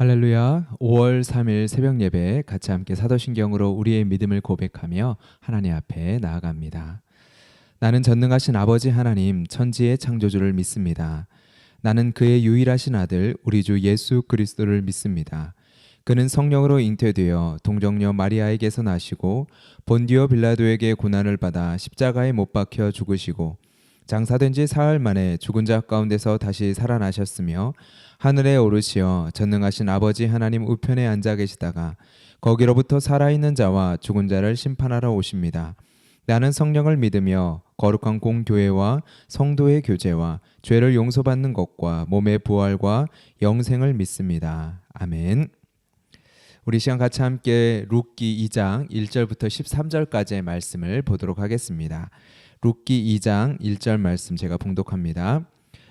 할렐루야. 5월 3일 새벽 예배 같이 함께 사도신경으로 우리의 믿음을 고백하며 하나님 앞에 나아갑니다. 나는 전능하신 아버지 하나님 천지의 창조주를 믿습니다. 나는 그의 유일하신 아들 우리 주 예수 그리스도를 믿습니다. 그는 성령으로 잉태되어 동정녀 마리아에게서 나시고 본디오 빌라도에게 고난을 받아 십자가에 못 박혀 죽으시고 장사된 지 사흘 만에 죽은 자 가운데서 다시 살아나셨으며 하늘에 오르시어 전능하신 아버지 하나님 우편에 앉아 계시다가 거기로부터 살아있는 자와 죽은 자를 심판하러 오십니다. 나는 성령을 믿으며 거룩한 공교회와 성도의 교제와 죄를 용서받는 것과 몸의 부활과 영생을 믿습니다. 아멘. 우리 시간 같이 함께 룻기 2장 1절부터 13절까지의 말씀을 보도록 하겠습니다. 룻기 2장 1절 말씀 제가 봉독합니다.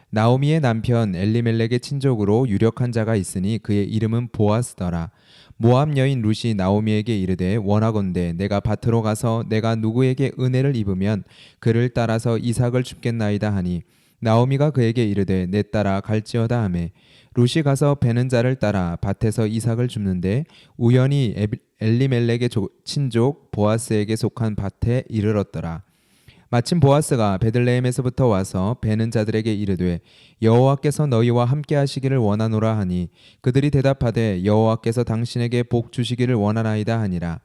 나오미의 남편 엘리멜렉의 친족으로 유력한 자가 있으니 그의 이름은 보아스더라. 모압 여인 룻이 나오미에게 이르되 원하건대 내가 밭으로 가서 내가 누구에게 은혜를 입으면 그를 따라서 이삭을 줍겠나이다 하니 나오미가 그에게 이르되 내 따라 갈지어다 하매 룻이 가서 베는 자를 따라 밭에서 이삭을 줍는데 우연히 엘리멜렉의 친족 보아스에게 속한 밭에 이르렀더라. 마침 보아스가 베들레헴에서부터 와서 베는 자들에게 이르되 여호와께서 너희와 함께 하시기를 원하노라 하니 그들이 대답하되 여호와께서 당신에게 복 주시기를 원하나이다 하니라.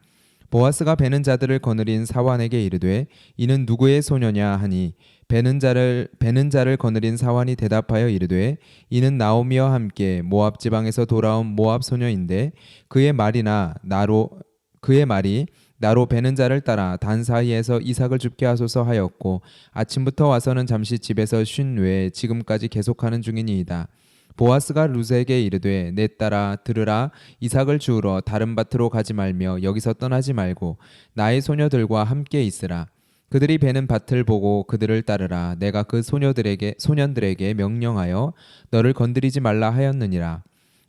보아스가 베는 자들을 거느린 사환에게 이르되 이는 누구의 소녀냐 하니 베는 자를 거느린 사환이 대답하여 이르되 이는 나오미와 함께 모압 지방에서 돌아온 모압 소녀인데 그의 말이 나로 베는 자를 따라 단 사이에서 이삭을 줍게 하소서 하였고 아침부터 와서는 잠시 집에서 쉰 외에 지금까지 계속하는 중이니이다. 보아스가 룻에게 이르되 내 딸아 들으라. 이삭을 주우러 다른 밭으로 가지 말며 여기서 떠나지 말고 나의 소녀들과 함께 있으라. 그들이 베는 밭을 보고 그들을 따르라. 내가 그 소년들에게 명령하여 너를 건드리지 말라 하였느니라.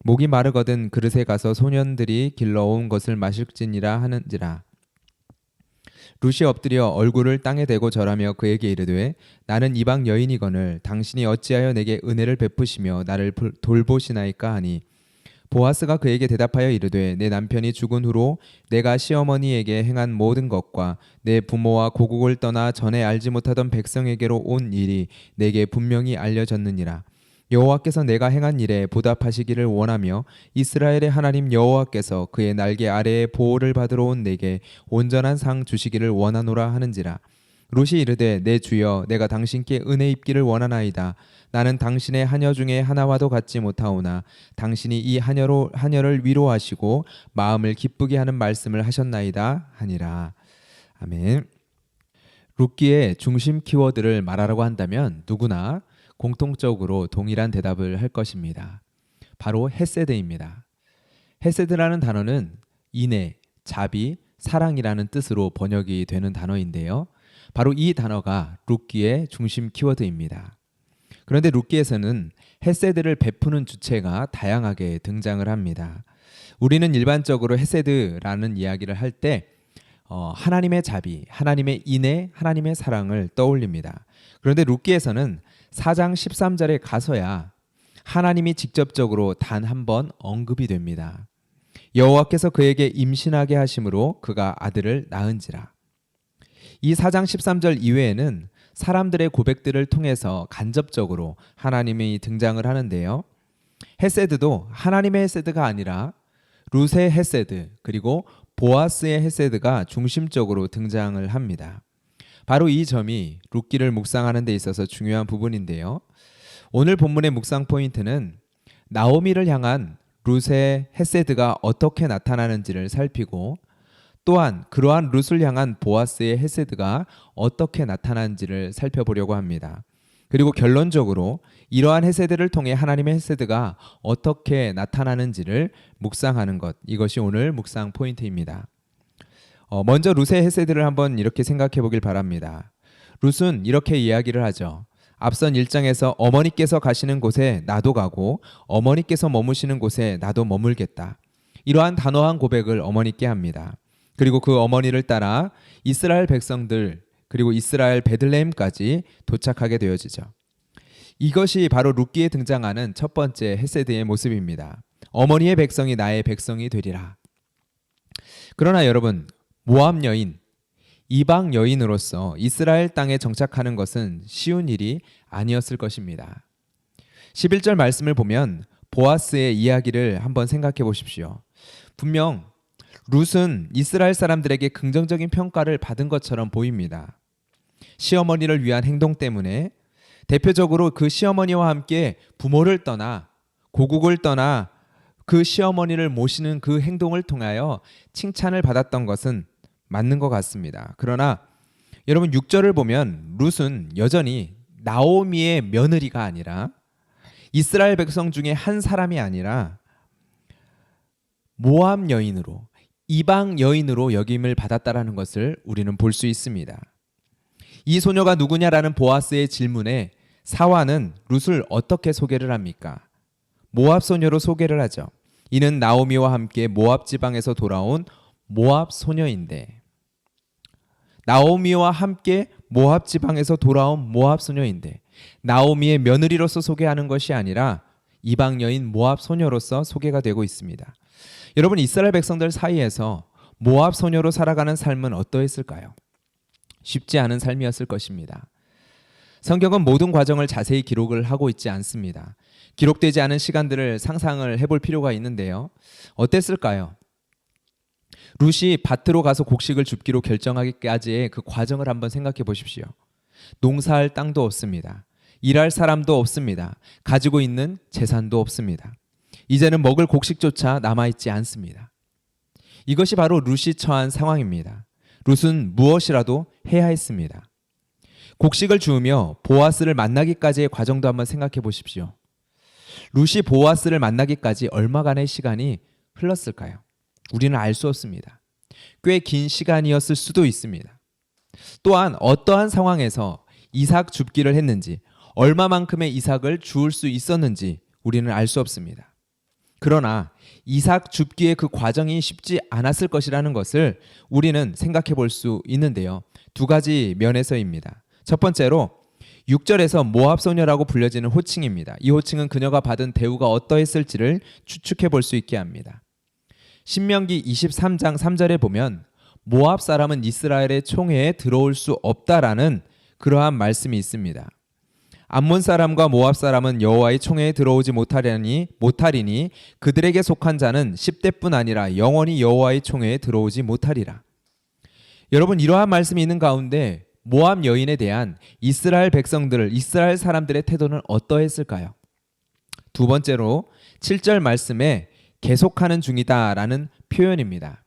목이 마르거든 그릇에 가서 소년들이 길러온 것을 마실지니라 하는지라. 룻이 엎드려 얼굴을 땅에 대고 절하며 그에게 이르되 나는 이방 여인이거늘 당신이 어찌하여 내게 은혜를 베푸시며 나를 돌보시나이까 하니 보아스가 그에게 대답하여 이르되 내 남편이 죽은 후로 내가 시어머니에게 행한 모든 것과 내 부모와 고국을 떠나 전에 알지 못하던 백성에게로 온 일이 내게 분명히 알려졌느니라. 여호와께서 내가 행한 일에 보답하시기를 원하며 이스라엘의 하나님 여호와께서 그의 날개 아래에 보호를 받으러 온 내게 온전한 상 주시기를 원하노라 하는지라. 룻이 이르되 내 주여 내가 당신께 은혜 입기를 원하나이다. 나는 당신의 하녀 중에 하나와도 같지 못하오나 당신이 이 하녀를 위로하시고 마음을 기쁘게 하는 말씀을 하셨나이다 하니라. 아멘. 룻기의 중심 키워드를 말하라고 한다면 누구나 공통적으로 동일한 대답을 할 것입니다. 바로 헤세드입니다. 헤세드라는 단어는 인애, 자비, 사랑이라는 뜻으로 번역이 되는 단어인데요. 바로 이 단어가 룻기의 중심 키워드입니다. 그런데 룻기에서는 헤세드를 베푸는 주체가 다양하게 등장을 합니다. 우리는 일반적으로 헤세드라는 이야기를 할 때 하나님의 자비, 하나님의 인애, 하나님의 사랑을 떠올립니다. 그런데 룻기에서는 4장 13절에 가서야 하나님이 직접적으로 단 한 번 언급이 됩니다. 여호와께서 그에게 임신하게 하심으로 그가 아들을 낳은지라. 이 4장 13절 이외에는 사람들의 고백들을 통해서 간접적으로 하나님이 등장을 하는데요. 헤세드도 하나님의 헤세드가 아니라 룻의 헤세드 그리고 보아스의 헤세드가 중심적으로 등장을 합니다. 바로 이 점이 룻기를 묵상하는 데 있어서 중요한 부분인데요. 오늘 본문의 묵상 포인트는 나오미를 향한 룻의 헤세드가 어떻게 나타나는지를 살피고 또한 그러한 룻을 향한 보아스의 헤세드가 어떻게 나타나는지를 살펴보려고 합니다. 그리고 결론적으로 이러한 헤세드를 통해 하나님의 헤세드가 어떻게 나타나는지를 묵상하는 것, 이것이 오늘 묵상 포인트입니다. 먼저 룻의 헤세드를 한번 이렇게 생각해 보길 바랍니다. 룻은 이렇게 이야기를 하죠. 앞선 1장에서 어머니께서 가시는 곳에 나도 가고 어머니께서 머무시는 곳에 나도 머물겠다. 이러한 단호한 고백을 어머니께 합니다. 그리고 그 어머니를 따라 이스라엘 백성들 그리고 이스라엘 베들레헴까지 도착하게 되어지죠. 이것이 바로 룻기에 등장하는 첫 번째 헤세드의 모습입니다. 어머니의 백성이 나의 백성이 되리라. 그러나 여러분, 모압 여인, 이방 여인으로서 이스라엘 땅에 정착하는 것은 쉬운 일이 아니었을 것입니다. 11절 말씀을 보면 보아스의 이야기를 한번 생각해 보십시오. 분명 룻은 이스라엘 사람들에게 긍정적인 평가를 받은 것처럼 보입니다. 시어머니를 위한 행동 때문에 대표적으로 그 시어머니와 함께 부모를 떠나 고국을 떠나 그 시어머니를 모시는 그 행동을 통하여 칭찬을 받았던 것은 맞는 것 같습니다. 그러나 여러분 6절을 보면 룻은 여전히 나오미의 며느리가 아니라 이스라엘 백성 중에 한 사람이 아니라 모압 여인으로 이방 여인으로 여김을 받았다라는 것을 우리는 볼 수 있습니다. 이 소녀가 누구냐라는 보아스의 질문에 사화는 룻을 어떻게 소개를 합니까? 모압 소녀로 소개를 하죠. 이는 나오미와 함께 모압 지방에서 돌아온 모압 소녀인데, 나오미와 함께 모압 지방에서 돌아온 모압 소녀인데 나오미의 며느리로서 소개하는 것이 아니라 이방 여인 모압 소녀로서 소개가 되고 있습니다. 여러분, 이스라엘 백성들 사이에서 모압 소녀로 살아가는 삶은 어떠했을까요? 쉽지 않은 삶이었을 것입니다. 성경은 모든 과정을 자세히 기록을 하고 있지 않습니다. 기록되지 않은 시간들을 상상을 해볼 필요가 있는데요. 어땠을까요? 룻이 밭으로 가서 곡식을 줍기로 결정하기까지의 그 과정을 한번 생각해 보십시오. 농사할 땅도 없습니다. 일할 사람도 없습니다. 가지고 있는 재산도 없습니다. 이제는 먹을 곡식조차 남아있지 않습니다. 이것이 바로 룻이 처한 상황입니다. 룻은 무엇이라도 해야 했습니다. 곡식을 주우며 보아스를 만나기까지의 과정도 한번 생각해 보십시오. 룻이 보아스를 만나기까지 얼마간의 시간이 흘렀을까요? 우리는 알 수 없습니다. 꽤 긴 시간이었을 수도 있습니다. 또한 어떠한 상황에서 이삭 줍기를 했는지, 얼마만큼의 이삭을 주울 수 있었는지 우리는 알 수 없습니다. 그러나 이삭 줍기의 그 과정이 쉽지 않았을 것이라는 것을 우리는 생각해 볼 수 있는데요. 두 가지 면에서입니다. 첫 번째로 6절에서 모압 소녀라고 불려지는 호칭입니다. 이 호칭은 그녀가 받은 대우가 어떠했을지를 추측해 볼 수 있게 합니다. 신명기 23장 3절에 보면 모압 사람은 이스라엘의 총회에 들어올 수 없다라는 그러한 말씀이 있습니다. 암몬 사람과 모압 사람은 여호와의 총회에 들어오지 못하리니 그들에게 속한 자는 10대뿐 아니라 영원히 여호와의 총회에 들어오지 못하리라. 여러분, 이러한 말씀이 있는 가운데 모압 여인에 대한 이스라엘 사람들의 태도는 어떠했을까요? 두 번째로 7절 말씀에 계속하는 중이다라는 표현입니다.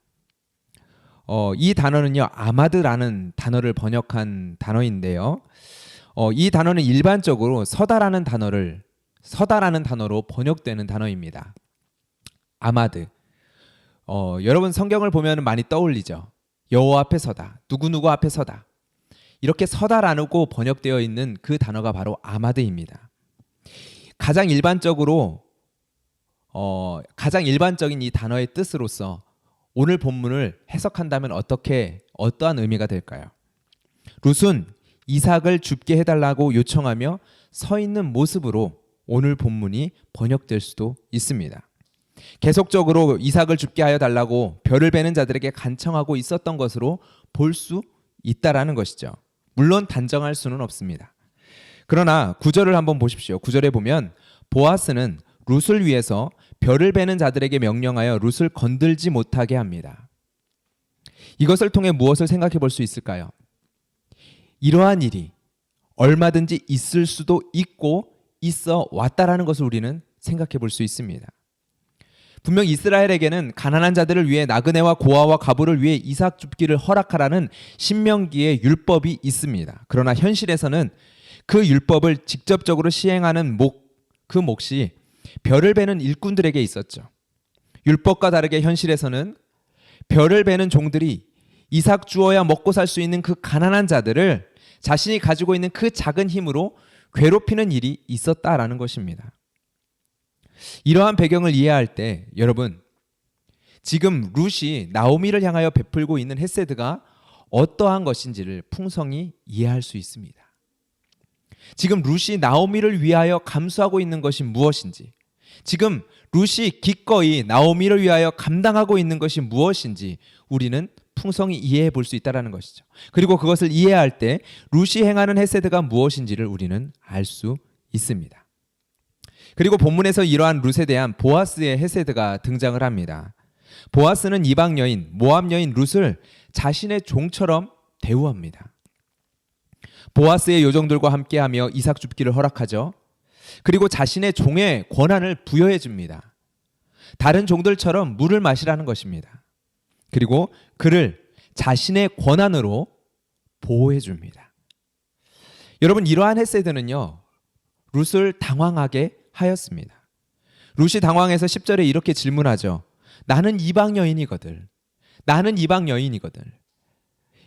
이 단어는요, 아마드라는 단어를 번역한 단어인데요. 이 단어는 일반적으로 서다라는 단어로 번역되는 단어입니다. 아마드. 여러분 성경을 보면 많이 떠올리죠. 여호와 앞에 서다, 누구누구 앞에 서다. 이렇게 서다라고 번역되어 있는 그 단어가 바로 아마드입니다. 가장 일반적인 이 단어의 뜻으로서 오늘 본문을 해석한다면 어떠한 의미가 될까요? 룻은 이삭을 줍게 해달라고 요청하며 서 있는 모습으로 오늘 본문이 번역될 수도 있습니다. 계속적으로 이삭을 줍게 하여 달라고 벼를 베는 자들에게 간청하고 있었던 것으로 볼 수 있다라는 것이죠. 물론 단정할 수는 없습니다. 그러나 9절을 한번 보십시오. 9절에 보면 보아스는 룻을 위해서 벼를 베는 자들에게 명령하여 룻을 건들지 못하게 합니다. 이것을 통해 무엇을 생각해 볼 수 있을까요? 이러한 일이 얼마든지 있을 수도 있고 있어 왔다라는 것을 우리는 생각해 볼 수 있습니다. 분명 이스라엘에게는 가난한 자들을 위해 나그네와 고아와 과부를 위해 이삭 줍기를 허락하라는 신명기의 율법이 있습니다. 그러나 현실에서는 그 율법을 직접적으로 시행하는 그 몫이 벼를 베는 일꾼들에게 있었죠. 율법과 다르게 현실에서는 벼를 베는 종들이 이삭 주어야 먹고 살 수 있는 그 가난한 자들을 자신이 가지고 있는 그 작은 힘으로 괴롭히는 일이 있었다라는 것입니다. 이러한 배경을 이해할 때 여러분, 지금 룻이 나오미를 향하여 베풀고 있는 헤세드가 어떠한 것인지를 풍성히 이해할 수 있습니다. 지금 룻이 나오미를 위하여 감수하고 있는 것이 무엇인지, 지금 룻이 기꺼이 나오미를 위하여 감당하고 있는 것이 무엇인지 우리는 풍성히 이해해 볼 수 있다는 것이죠. 그리고 그것을 이해할 때 룻이 행하는 헤세드가 무엇인지를 우리는 알 수 있습니다. 그리고 본문에서 이러한 룻에 대한 보아스의 헤세드가 등장을 합니다. 보아스는 이방 여인, 모압 여인 룻을 자신의 종처럼 대우합니다. 보아스의 요정들과 함께하며 이삭 줍기를 허락하죠. 그리고 자신의 종의 권한을 부여해 줍니다. 다른 종들처럼 물을 마시라는 것입니다. 그리고 그를 자신의 권한으로 보호해 줍니다. 여러분, 이러한 헤세드는요, 룻을 당황하게 하였습니다. 룻이 당황해서 10절에 이렇게 질문하죠. 나는 이방 여인이거든. 나는 이방 여인이거든.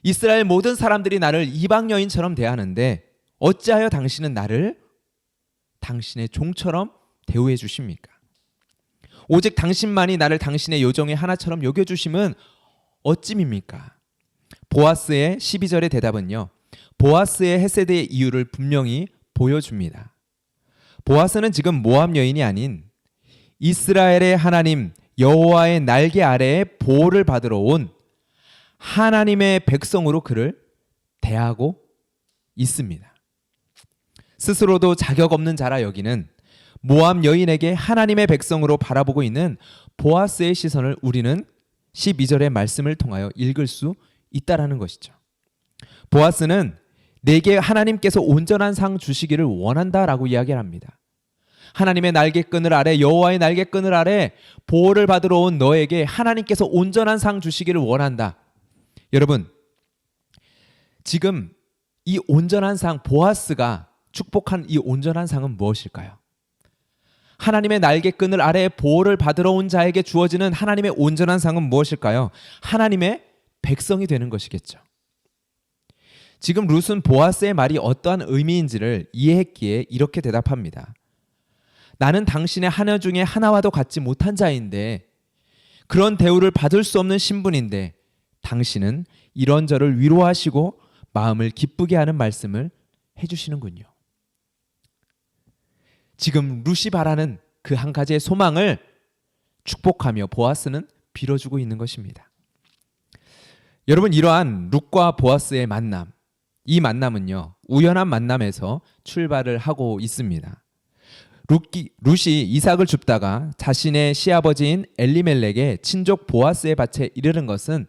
이스라엘 모든 사람들이 나를 이방 여인처럼 대하는데 어찌하여 당신은 나를 당신의 종처럼 대우해 주십니까? 오직 당신만이 나를 당신의 요정의 하나처럼 여겨주심은 어찌입니까? 보아스의 12절의 대답은요, 보아스의 헤세드의 이유를 분명히 보여줍니다. 보아스는 지금 모압 여인이 아닌 이스라엘의 하나님 여호와의 날개 아래에 보호를 받으러 온 하나님의 백성으로 그를 대하고 있습니다. 스스로도 자격 없는 자라 여기는 모압 여인에게 하나님의 백성으로 바라보고 있는 보아스의 시선을 우리는 12절의 말씀을 통하여 읽을 수 있다라는 것이죠. 보아스는 내게 하나님께서 온전한 상 주시기를 원한다라고 이야기를 합니다. 하나님의 날개끈을 아래, 여호와의 날개끈을 아래 보호를 받으러 온 너에게 하나님께서 온전한 상 주시기를 원한다. 여러분, 지금 이 온전한 상, 보아스가 축복한 이 온전한 상은 무엇일까요? 하나님의 날개끈을 아래 보호를 받으러 온 자에게 주어지는 하나님의 온전한 상은 무엇일까요? 하나님의 백성이 되는 것이겠죠. 지금 룻은 보아스의 말이 어떠한 의미인지를 이해했기에 이렇게 대답합니다. 나는 당신의 하녀 중에 하나와도 같지 못한 자인데, 그런 대우를 받을 수 없는 신분인데 당신은 이런 저를 위로하시고 마음을 기쁘게 하는 말씀을 해주시는군요. 지금 룻이 바라는 그 한 가지의 소망을 축복하며 보아스는 빌어주고 있는 것입니다. 여러분, 이러한 룻과 보아스의 만남, 이 만남은요, 우연한 만남에서 출발을 하고 있습니다. 룻이 이삭을 줍다가 자신의 시아버지인 엘리멜렉의 친족 보아스의 밭에 이르는 것은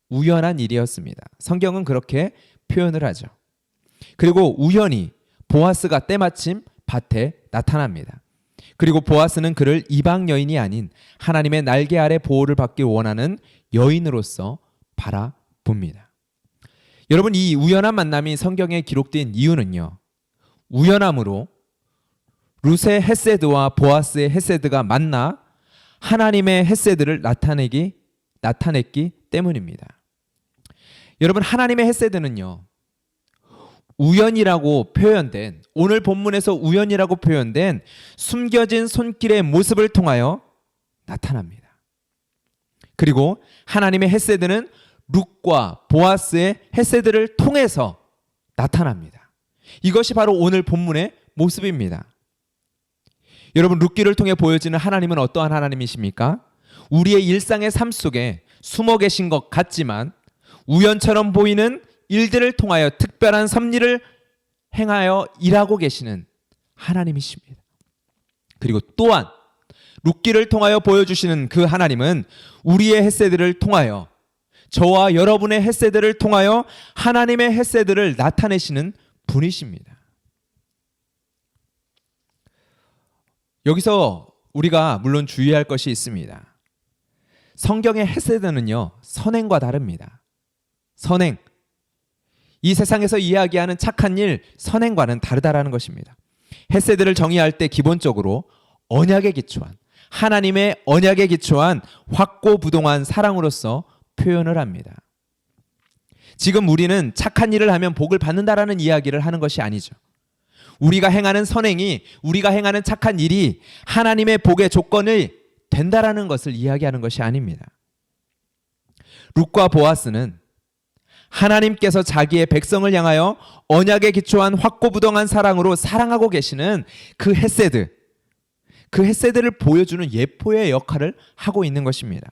우연한 일이었습니다. 성경은 그렇게 표현을 하죠. 그리고 우연히 보아스가 때마침 밭에 나타납니다. 그리고 보아스는 그를 이방 여인이 아닌 하나님의 날개 아래 보호를 받기 원하는 여인으로서 바라봅니다. 여러분, 이 우연한 만남이 성경에 기록된 이유는요, 우연함으로 룻의 헤세드와 보아스의 헤세드가 만나 하나님의 헤세드를 나타냈기 때문입니다. 여러분, 하나님의 헤세드는요, 우연이라고 표현된, 오늘 본문에서 우연이라고 표현된 숨겨진 손길의 모습을 통하여 나타납니다. 그리고 하나님의 헤세드는 룻과 보아스의 헤세드를 통해서 나타납니다. 이것이 바로 오늘 본문의 모습입니다. 여러분, 룻기를 통해 보여지는 하나님은 어떠한 하나님이십니까? 우리의 일상의 삶 속에 숨어 계신 것 같지만 우연처럼 보이는 일들을 통하여 특별한 섭리를 행하여 일하고 계시는 하나님이십니다. 그리고 또한 룻기를 통하여 보여주시는 그 하나님은 우리의 헤세드를 통하여, 저와 여러분의 헤세드를 통하여 하나님의 헤세드를 나타내시는 분이십니다. 여기서 우리가 물론 주의할 것이 있습니다. 성경의 헤세드는요, 선행과 다릅니다. 선행, 이 세상에서 이야기하는 착한 일, 선행과는 다르다라는 것입니다. 헤세드를 정의할 때 기본적으로 언약에 기초한, 하나님의 언약에 기초한 확고부동한 사랑으로서 표현을 합니다. 지금 우리는 착한 일을 하면 복을 받는다라는 이야기를 하는 것이 아니죠. 우리가 행하는 선행이, 우리가 행하는 착한 일이 하나님의 복의 조건이 된다라는 것을 이야기하는 것이 아닙니다. 룻과 보아스는 하나님께서 자기의 백성을 향하여 언약에 기초한 확고부동한 사랑으로 사랑하고 계시는 그 헤세드, 그 헤세드를 보여주는 예포의 역할을 하고 있는 것입니다.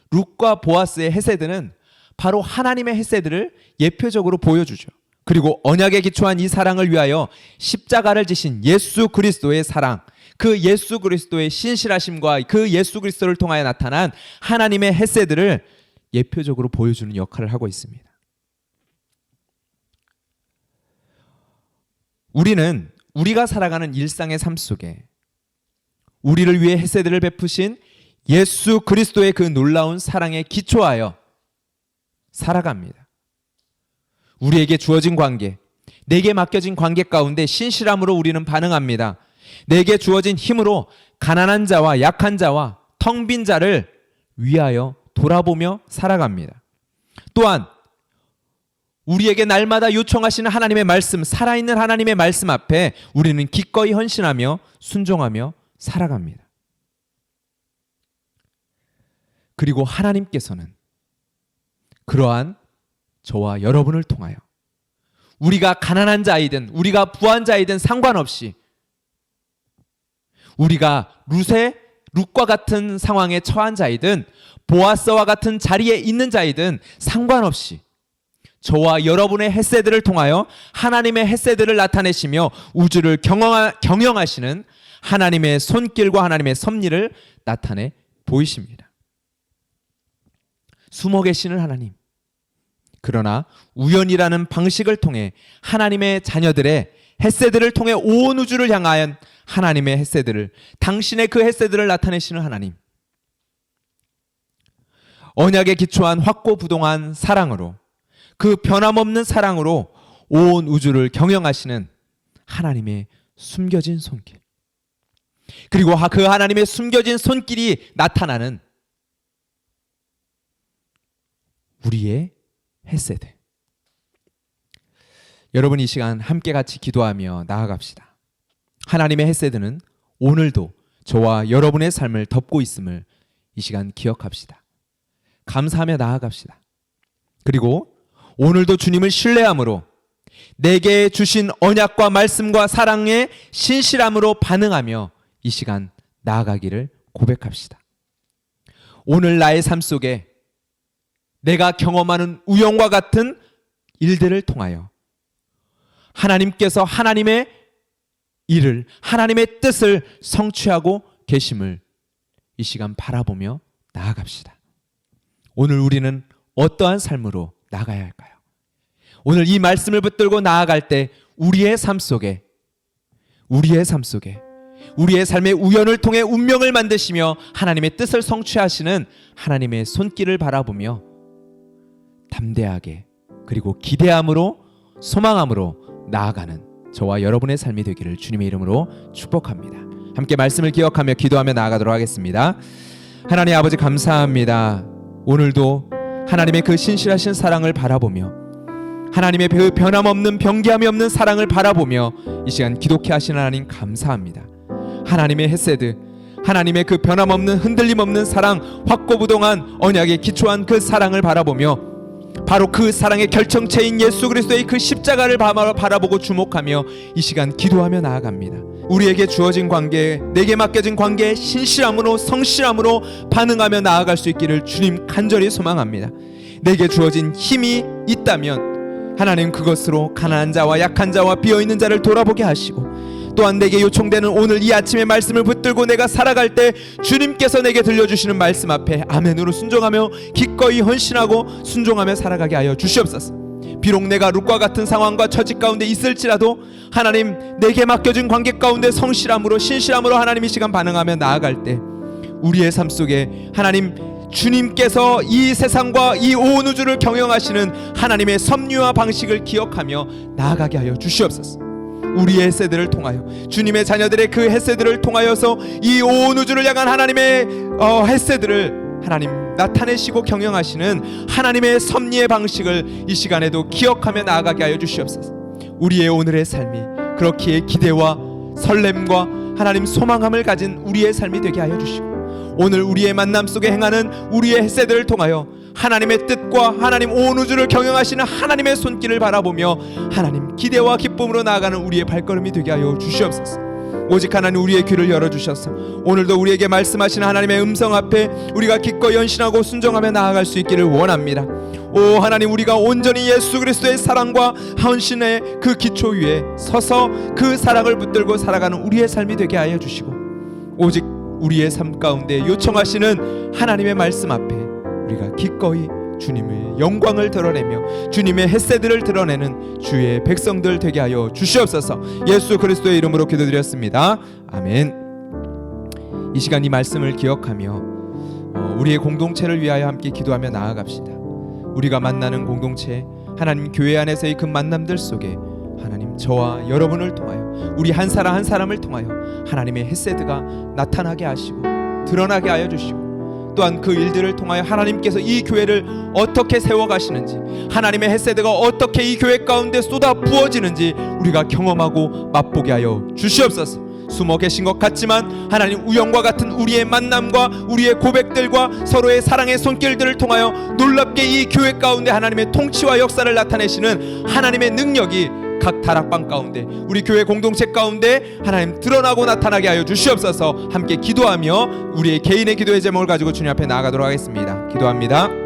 룻과 보아스의 헤세드는 바로 하나님의 헤세드를 예표적으로 보여주죠. 그리고 언약에 기초한 이 사랑을 위하여 십자가를 지신 예수 그리스도의 사랑, 그 예수 그리스도의 신실하심과 그 예수 그리스도를 통하여 나타난 하나님의 헤세드를 예표적으로 보여주는 역할을 하고 있습니다. 우리는 우리가 살아가는 일상의 삶 속에 우리를 위해 헤세드를 베푸신 예수 그리스도의 그 놀라운 사랑에 기초하여 살아갑니다. 우리에게 주어진 관계, 내게 맡겨진 관계 가운데 신실함으로 우리는 반응합니다. 내게 주어진 힘으로 가난한 자와 약한 자와 텅 빈 자를 위하여 돌아보며 살아갑니다. 또한 우리에게 날마다 요청하시는 하나님의 말씀, 살아있는 하나님의 말씀 앞에 우리는 기꺼이 헌신하며 순종하며 살아갑니다. 그리고 하나님께서는 그러한 저와 여러분을 통하여 우리가 가난한 자이든 우리가 부한 자이든 상관없이, 우리가 룻과 같은 상황에 처한 자이든 보아스와 같은 자리에 있는 자이든 상관없이 저와 여러분의 헤세드를 통하여 하나님의 헤세드를 나타내시며 우주를 경영하시는 하나님의 손길과 하나님의 섭리를 나타내 보이십니다. 숨어 계시는 하나님, 그러나 우연이라는 방식을 통해 하나님의 자녀들의 헤세드를 통해 온 우주를 향한 하나님의 헤세드를, 당신의 그 헤세드를 나타내시는 하나님, 언약에 기초한 확고부동한 사랑으로, 그 변함없는 사랑으로 온 우주를 경영하시는 하나님의 숨겨진 손길, 그리고 그 하나님의 숨겨진 손길이 나타나는 우리의 헤세드. 여러분, 이 시간 함께 같이 기도하며 나아갑시다. 하나님의 헤세드는 오늘도 저와 여러분의 삶을 덮고 있음을 이 시간 기억합시다. 감사하며 나아갑시다. 그리고 오늘도 주님을 신뢰함으로 내게 주신 언약과 말씀과 사랑의 신실함으로 반응하며 이 시간 나아가기를 고백합시다. 오늘 나의 삶 속에 내가 경험하는 우연과 같은 일들을 통하여 하나님께서 하나님의 일을, 하나님의 뜻을 성취하고 계심을 이 시간 바라보며 나아갑시다. 오늘 우리는 어떠한 삶으로 나가야 할까요? 오늘 이 말씀을 붙들고 나아갈 때 우리의 삶 속에 우리의 삶의 우연을 통해 운명을 만드시며 하나님의 뜻을 성취하시는 하나님의 손길을 바라보며 담대하게, 그리고 기대함으로, 소망함으로 나아가는 저와 여러분의 삶이 되기를 주님의 이름으로 축복합니다. 함께 말씀을 기억하며 기도하며 나아가도록 하겠습니다. 하나님 아버지, 감사합니다. 오늘도 하나님의 그 신실하신 사랑을 바라보며 하나님의 그 변함없는 변개함이 없는 사랑을 바라보며 이 시간 기독케 하시는 하나님 감사합니다. 하나님의 헤세드, 하나님의 그 변함없는 흔들림 없는 사랑, 확고부동한 언약에 기초한 그 사랑을 바라보며 바로 그 사랑의 결정체인 예수 그리스도의 그 십자가를 바라보고 주목하며 이 시간 기도하며 나아갑니다. 우리에게 주어진 관계, 내게 맡겨진 관계에 신실함으로, 성실함으로 반응하며 나아갈 수 있기를 주님 간절히 소망합니다. 내게 주어진 힘이 있다면 하나님 그것으로 가난한 자와 약한 자와 비어있는 자를 돌아보게 하시고, 또한 내게 요청되는 오늘 이 아침의 말씀을 붙들고 내가 살아갈 때 주님께서 내게 들려주시는 말씀 앞에 아멘으로 순종하며 기꺼이 헌신하고 순종하며 살아가게 하여 주시옵소서. 비록 내가 룻과 같은 상황과 처지 가운데 있을지라도 하나님, 내게 맡겨진 관계 가운데 성실함으로, 신실함으로 하나님 이 시간 반응하며 나아갈 때 우리의 삶 속에 하나님, 주님께서 이 세상과 이 온 우주를 경영하시는 하나님의 섭리와 방식을 기억하며 나아가게 하여 주시옵소서. 우리의 헤세드를 통하여, 주님의 자녀들의 그 헤세드를 통하여서 이 온 우주를 향한 하나님의 헤세드를 하나님 나타내시고 경영하시는 하나님의 섭리의 방식을 이 시간에도 기억하며 나아가게 하여 주시옵소서. 우리의 오늘의 삶이 그렇기에 기대와 설렘과 하나님 소망함을 가진 우리의 삶이 되게 하여 주시고, 오늘 우리의 만남 속에 행하는 우리의 헤세드를 통하여 하나님의 뜻과 하나님 온 우주를 경영하시는 하나님의 손길을 바라보며 하나님 기대와 기쁨으로 나아가는 우리의 발걸음이 되게 하여 주시옵소서. 오직 하나님 우리의 귀를 열어주셔서 오늘도 우리에게 말씀하시는 하나님의 음성 앞에 우리가 기꺼이 연신하고 순종하며 나아갈 수 있기를 원합니다. 오 하나님, 우리가 온전히 예수 그리스도의 사랑과 헌신의 그 기초 위에 서서 그 사랑을 붙들고 살아가는 우리의 삶이 되게 하여 주시고, 오직 우리의 삶 가운데 요청하시는 하나님의 말씀 앞에 우리가 기꺼이 주님의 영광을 드러내며 주님의 헷세들을 드러내는 주의 백성들 되게 하여 주시옵소서. 예수 그리스도의 이름으로 기도드렸습니다. 아멘. 이 시간 이 말씀을 기억하며 우리의 공동체를 위하여 함께 기도하며 나아갑시다. 우리가 만나는 공동체, 하나님 교회 안에서의 그 만남들 속에 하나님 저와 여러분을 통하여 우리 한 사람 한 사람을 통하여 하나님의 헷세드가 나타나게 하시고 드러나게 하여 주시고, 또한 그 일들을 통하여 하나님께서 이 교회를 어떻게 세워가시는지, 하나님의 헷세드가 어떻게 이 교회 가운데 쏟아 부어지는지 우리가 경험하고 맛보게 하여 주시옵소서. 숨어 계신 것 같지만 하나님 우연과 같은 우리의 만남과 우리의 고백들과 서로의 사랑의 손길들을 통하여 놀랍게 이 교회 가운데 하나님의 통치와 역사를 나타내시는 하나님의 능력이 각 다락방 가운데 우리 교회 공동체 가운데 하나님 드러나고 나타나게 하여 주시옵소서. 함께 기도하며 우리의 개인의 기도의 제목을 가지고 주님 앞에 나아가도록 하겠습니다. 기도합니다.